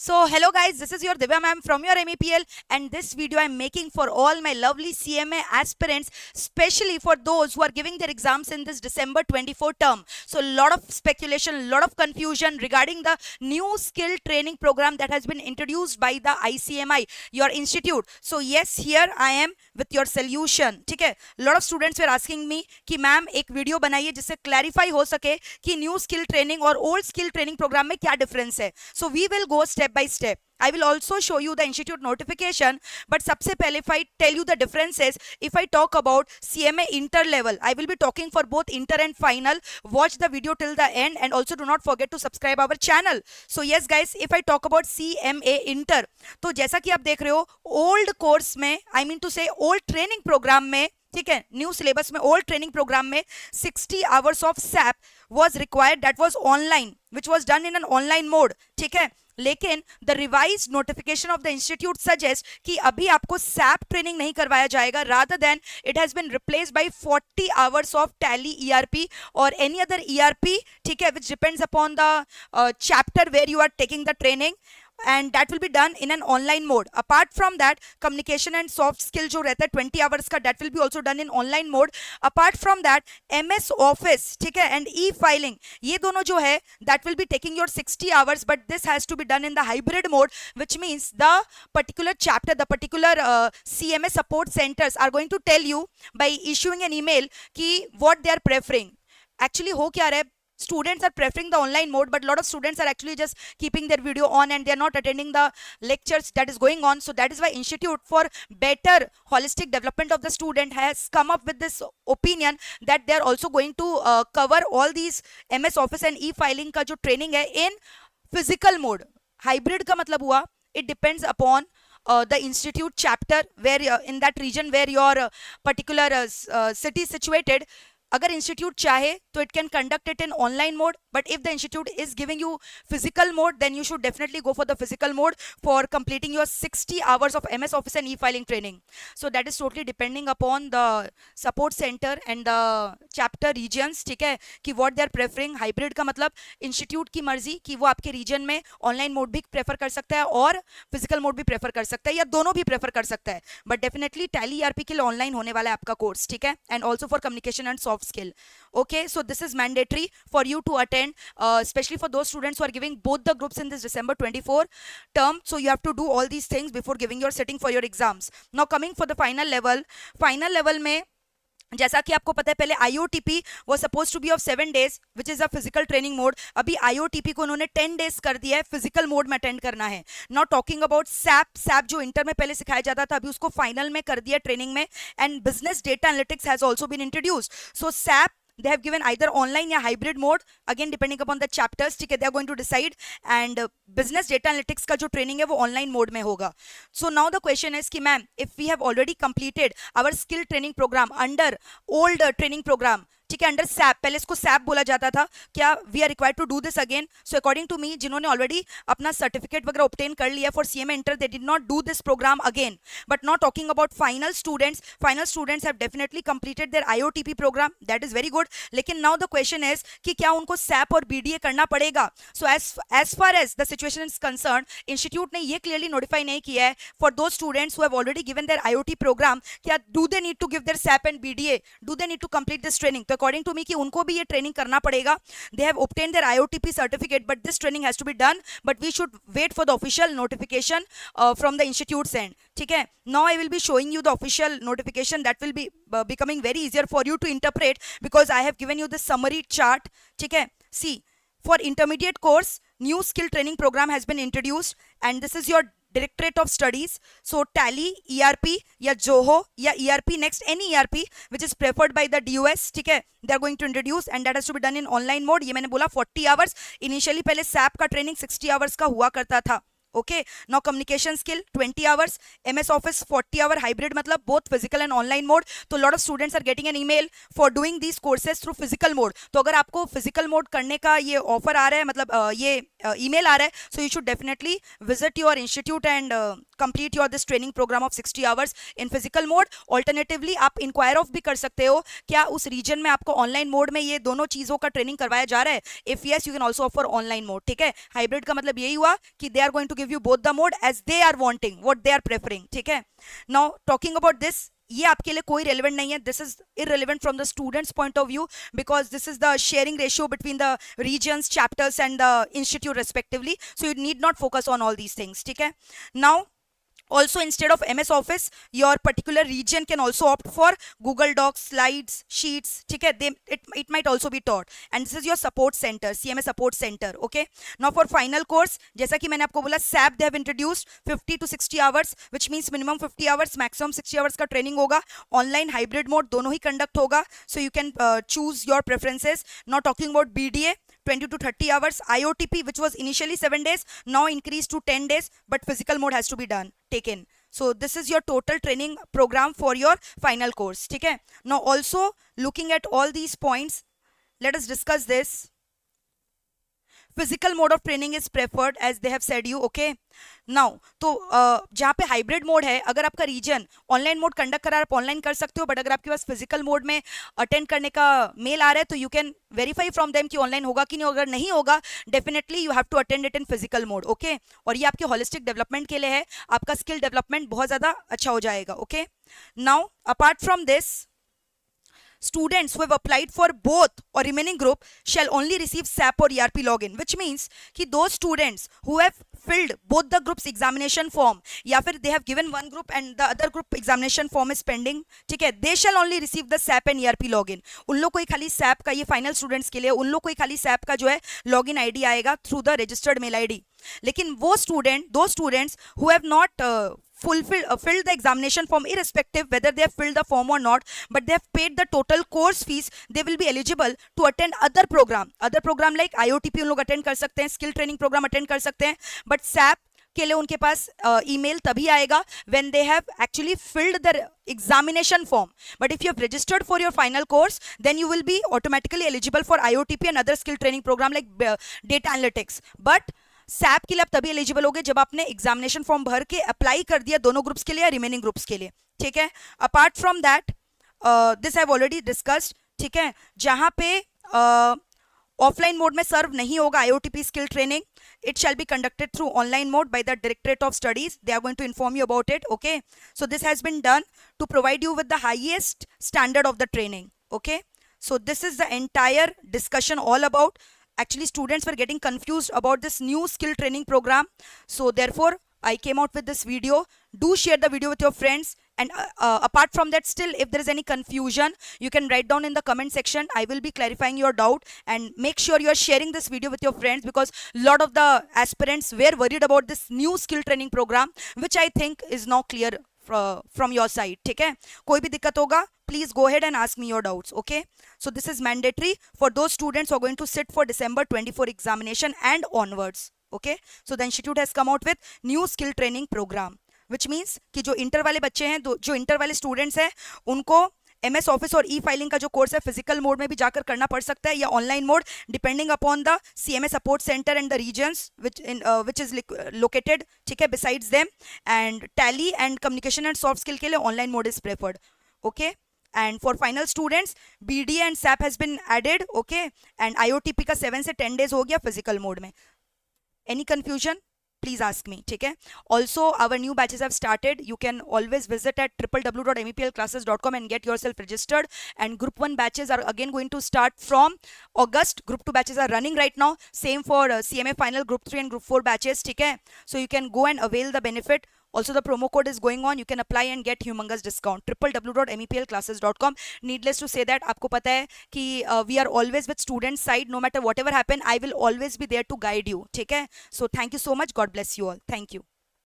So hello guys, this is your Divya ma'am from your MEPL, and this video I'm making for all my lovely CMA aspirants, especially for those who are giving their exams in this December 24 term. So a lot of speculation, a lot of confusion regarding the new skill training program that has been introduced by the ICMI, your institute. So yes, here I am with your solution. ठीक है, lot of students were asking me कि ma'am एक video बनाइए जिससे clarify हो सके कि new skill training और ओल्ड स्किल ट्रेनिंग प्रोग्राम में क्या डिफरेंस है. So we will go step by step. I will also show you the institute notification, but सबसे पहले if I tell you the differences, if I talk about CMA inter level, I will be talking for both inter and final. Watch the video till the end and also do not forget to subscribe our channel. So yes guys, if I talk about CMA inter, तो जैसा कि आप देख रहे हो old course में, I mean to say old training program में, ठीक है, न्यू सिलेबस में ओल्ड ट्रेनिंग प्रोग्राम में 60 hours of SAP was required, that was online, which was done in an online mode. ठीक है, लेकिन the revise notification of the institute suggest कि अभी आपको सैप ट्रेनिंग नहीं करवाया जाएगा, rather than it has been replaced by 40 hours of Tally ERP और एनी अदर ईआरपी, ठीक है, which depends upon the chapter where you are taking the training, and that will be done in an online mode. Apart from that, communication and soft skill जो रहता है 20 hours का, that will be also done in online mode. Apart from that, MS Office, ठीक है, and e-filing, ये दोनों जो है that will be taking your 60 hours, but this has to be done in the hybrid mode, which means the particular chapter, the particular CMS support centers are going to tell you by issuing an email कि what they are preferring. Actually हो क्या रहा है, students are preferring the online mode, but a lot of students are actually just keeping their video on and they are not attending the lectures that is going on. So that is why institute, for better holistic development of the student, has come up with this opinion that they are also going to cover all these MS Office and e-filing का जो training है in physical mode. Hybrid का मतलब हुआ it depends upon the institute chapter where in that region where your particular city is situated. अगर institute चाहे तो it can conduct it in online mode, but if the institute is giving you physical mode, then you should definitely go for the physical mode for completing your 60 hours of MS office and e-filing training. So that is totally depending upon the support centre and the chapter regions. ठीक है, कि what they are preferring. Hybrid का मतलब institute की मर्जी कि वो आपके रीजन में ऑनलाइन मोड भी प्रेफर कर सकता है और फिजिकल मोड भी प्रेफर कर सकता है, या दोनों भी प्रेफर कर सकता है, बट डेफिनेटली टैली ईआरपी के लिए ऑनलाइन होने वाला है आपका कोर्स. ठीक है, and also for communication and soft skill. Okay, so this is mandatory for you to attend, especially for those students who are giving both the groups in this December 24 term. So you have to do all these things before giving your sitting for your exams. Now coming for the final level में जैसा कि आपको पता है पहले IOTP वो suppose to be of 7 days which is a physical training mode. अभी IOTP को उन्होंने 10 days कर दिया है, फिजिकल मोड में अटेंड करना है. नॉट टॉकिंग अबाउट सैप जो इंटर में पहले सिखाया जाता था, अभी उसको फाइनल में कर दिया ट्रेनिंग में. And business data analytics has also been introduced. So SAP they have given either online या hybrid mode, again depending upon the chapters. ठीक है, they are going to decide. and business data analytics का जो training है वो online mode में होगा. so now the question is कि ma'am if we have already completed our skill training program under old training program, ठीक है, under SAP, पहले इसको सैप बोला जाता था, क्या we are required to do this again? So according to me, जिन्होंने ऑलरेडी अपना सर्टिफिकेट वगैरह ऑब्टेन कर लिया for CMA inter, they did not do this programme again. But not talking about final students have definitely completed their IOTP programme, that is very good. लेकिन now the question is कि क्या उनको SAP और BDA करना पड़ेगा? So as far as the situation is concern, institute ने ये clearly notify नहीं किया है for those students who have already given their IOT programme, क्या do they need to give their SAP and BDA, do they need to complete this training? तो according to me कि उनको भी ये training करना पड़ेगा. They have obtained their IOTP certificate, but this training has to be done, but we should wait for the official notification from the institute's end. ठीक है, now I will be showing you the official notification that will be becoming very easier for you to interpret, because I have given you the summary chart. ठीक है, see, for intermediate course new skill training program has been introduced, and this is your Directorate of Studies. So Tally, ERP या Zoho या ERP, next any ERP which is preferred by the DOS, ठीक है, they are going to introduce, and that has to be done in online mode. ये मैंने बोला 40 hours. Initially पहले SAP का training 60 hours का हुआ करता था. Okay, now communication skill 20 hours, MS Office 40 hour, hybrid मतलब both physical and online mode. तो lot of students are getting an email for doing these courses through physical mode. तो अगर आपको physical mode करने का ये offer आ रहा है, मतलब ये email आ रहा है, so you should definitely visit your institute and complete your this training program of 60 hours in physical mode. Alternatively आप inquire of भी कर सकते हो क्या उस region में आपको online mode में ये दोनों चीज़ों का training करवाया जा रहा है. If yes, you can also offer online mode. ठीक है, hybrid का मतलब यही हुआ कि they are going to give you both the mode as they are wanting, what they are preferring. ठीक है. Now talking about this, ये आपके लिए कोई relevant नहीं है. This is irrelevant from the student's point of view because this is the sharing ratio between the regions, chapters and the institute respectively. So you need not focus on all these things. ठीक है. Now also instead of MS Office, your particular region can also opt for Google Docs, slides, sheets. ठीक है, it might also be taught, and this is your support center, CMA support center. Okay, now for final course, जैसा कि मैंने आपको बोला, SAP they have introduced 50 to 60 hours, which means minimum 50 hours, maximum 60 hours का training होगा. Online hybrid mode दोनों ही conduct होगा, so you can choose your preferences. Now talking about BDA, 20 to 30 hours. IOTP, which was initially 7 days, now increased to 10 days, but physical mode has to be taken. So this is your total training program for your final course. ठीक है. Now also looking at all these points, let us discuss this. Physical mode of training is preferred as they have said you. Okay, now तो जहाँ पे hybrid mode है, अगर आपका reason online mode conduct करा, आप ऑनलाइन कर सकते हो, बट अगर आपके पास फिजिकल मोड में अटेंड करने का मेल आ रहा है तो you can verify from them कि ऑनलाइन होगा कि नहीं. अगर नहीं होगा, definitely you have to attend it in physical mode. Okay, और ये आपके होलिस्टिक डेवलपमेंट के लिए है, आपका स्किल डेवलपमेंट बहुत ज़्यादा अच्छा हो जाएगा. Okay, now apart from this, students who have applied for both or remaining group shall only receive SAP or ERP login, which means कि those students who have filled both the groups examination form या फिर they have given one group and the other group examination form is pending, ठीक है, they shall only receive the SAP and ERP login. उन लोग को ही खाली SAP का, ये फाइनल स्टूडेंट्स के लिए, उन लोग को ही खाली SAP का जो है लॉगिन आईडी आएगा through the registered mail ID. लेकिन वो दो students who have not filled the examination form, irrespective whether they have filled the form or not, but they have paid the total course fees, they will be eligible to attend other program like IOTP उन लोग attend कर सकते हैं, skill training program attend कर सकते हैं, but SAP के लिए उनके पास email तभी आएगा when they have actually filled the examination form. But if you have registered for your final course, then you will be automatically eligible for IOTP and other skill training program like data analytics. But SAP के लिए आप तभी eligible होगे जब आपने examination form भर के apply कर दिया दोनों ग्रुप्स के लिए या रिमेनिंग ग्रुप्स के लिए. ठीक है, apart from that this I have already discussed. ठीक है, जहां पे ऑफलाइन मोड में सर्व नहीं होगा IOTP skill training, it shall be conducted through online mode by the Directorate of Studies. They are going to inform you about it. Okay, so this has been done to provide you with the highest standard of the training. Okay, so this is the entire discussion all about. Actually, students were getting confused about this new skill training program, so therefore I came out with this video. Do share the video with your friends, and apart from that, still if there is any confusion, you can write down in the comment section. I will be clarifying your doubt, and make sure you are sharing this video with your friends because a lot of the aspirants were worried about this new skill training program, which I think is now clear from your side. ठीक है, कोई भी दिक्कत होगा, please go ahead and ask me your doubts. Okay, so this is mandatory for those students who are going to sit for December 24 examination and onwards. Okay, so the institute has come out with new skill training program, which means कि जो inter वाले बच्चे हैं, जो inter वाले students हैं, उनको MS office और फाइलिंग का जो कोर्स है फिजिकल मोड में भी जाकर करना पड़ सकता है या online mode, depending upon the CMA support centre and the regions which is located. ठीक है, besides them, and Tally and communication and soft skill के लिए online mode is preferred. Okay, and for final students BDA and SAP has been added. Okay, and IOTP का 7 से 10 days हो गया physical mode में. Any confusion, please ask me. ठीक है, also our new batches have started. You can always visit at www.meplclasses.com and get yourself registered, and group 1 batches are again going to start from August. Group 2 batches are running right now, same for CMA final, group 3 and group 4 batches. ठीक है, so you can go and avail the benefit. Also the promo code is going on, you can apply and get humongous discount. www.meplclasses.com. Needless to say that आपको पता है कि we are always with student side. No matter whatever happen, I will always be there to guide you. ठीक है, so thank you so much. God bless you all. Thank you.